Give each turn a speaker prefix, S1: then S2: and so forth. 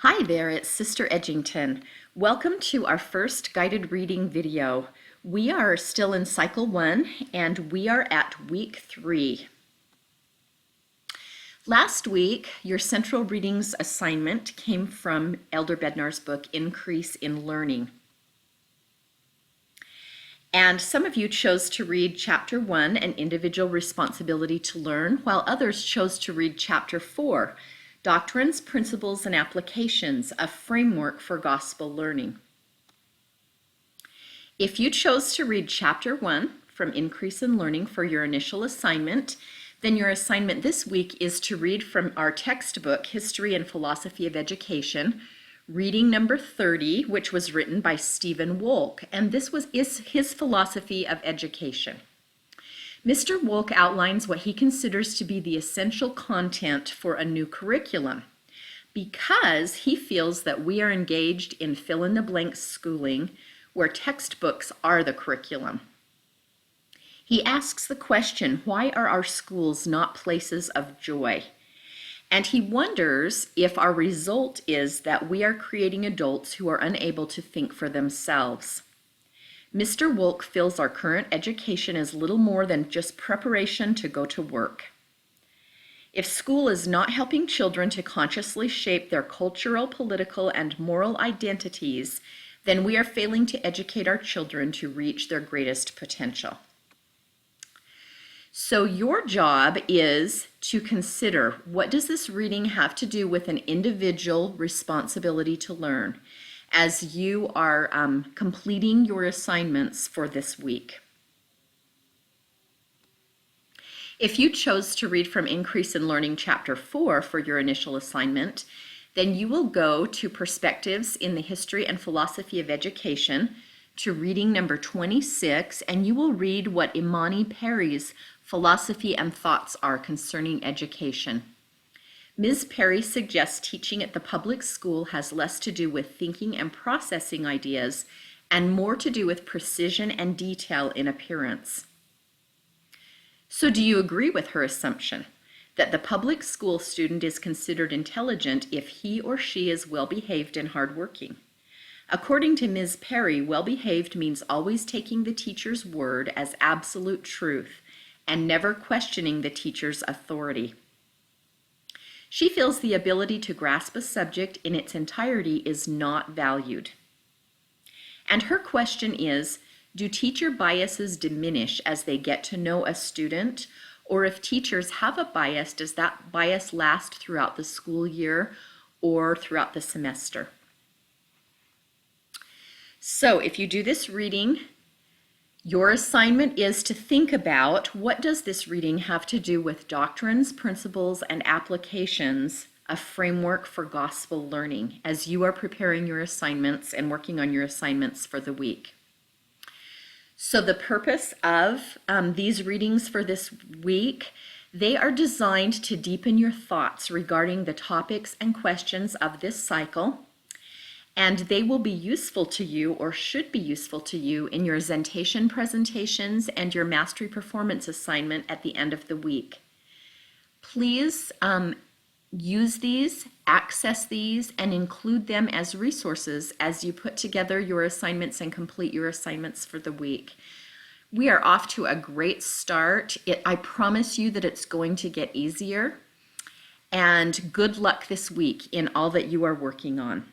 S1: Hi there, it's Sister Edgington. Welcome to our first guided reading video. We are still in cycle 1 and we are at week 3. Last week, your central readings assignment came from Elder Bednar's book, Increase in Learning. And some of you chose to read Chapter 1, An Individual Responsibility to Learn, while others chose to read Chapter 4, Doctrines, Principles, and Applications, a Framework for Gospel Learning. If you chose to read Chapter 1 from Increase in Learning for your initial assignment, then your assignment this week is to read from our textbook, History and Philosophy of Education, reading number 30, which was written by Stephen Wolk, and this is his philosophy of education. Mr. Wolk outlines what he considers to be the essential content for a new curriculum because he feels that we are engaged in fill-in-the-blank schooling where textbooks are the curriculum. He asks the question, why are our schools not places of joy? And he wonders if our result is that we are creating adults who are unable to think for themselves. Mr. Wolk feels our current education is little more than just preparation to go to work. If school is not helping children to consciously shape their cultural, political, and moral identities, then we are failing to educate our children to reach their greatest potential. So your job is to consider, what does this reading have to do with an individual responsibility to learn as you are completing your assignments for this week. If you chose to read from Increase in Learning Chapter 4 for your initial assignment, then you will go to Perspectives in the History and Philosophy of Education to reading number 26, and you will read what Imani Perry's philosophy and thoughts are concerning education. Ms. Perry suggests teaching at the public school has less to do with thinking and processing ideas and more to do with precision and detail in appearance. So do you agree with her assumption that the public school student is considered intelligent if he or she is well-behaved and hardworking? According to Ms. Perry, well-behaved means always taking the teacher's word as absolute truth and never questioning the teacher's authority. She feels the ability to grasp a subject in its entirety is not valued. And her question is, do teacher biases diminish as they get to know a student? Or if teachers have a bias, does that bias last throughout the school year or throughout the semester? So if you do this reading, your assignment is to think about, what does this reading have to do with doctrines, principles, and applications, a framework for gospel learning, as you are preparing your assignments and working on your assignments for the week. So the purpose of these readings for this week, they are designed to deepen your thoughts regarding the topics and questions of this cycle, and they will be useful to you, or should be useful to you, in your Zentation presentations and your Mastery Performance assignment at the end of the week. Please use these, access these, and include them as resources as you put together your assignments and complete your assignments for the week. We are off to a great start. I promise you that it's going to get easier, and good luck this week in all that you are working on.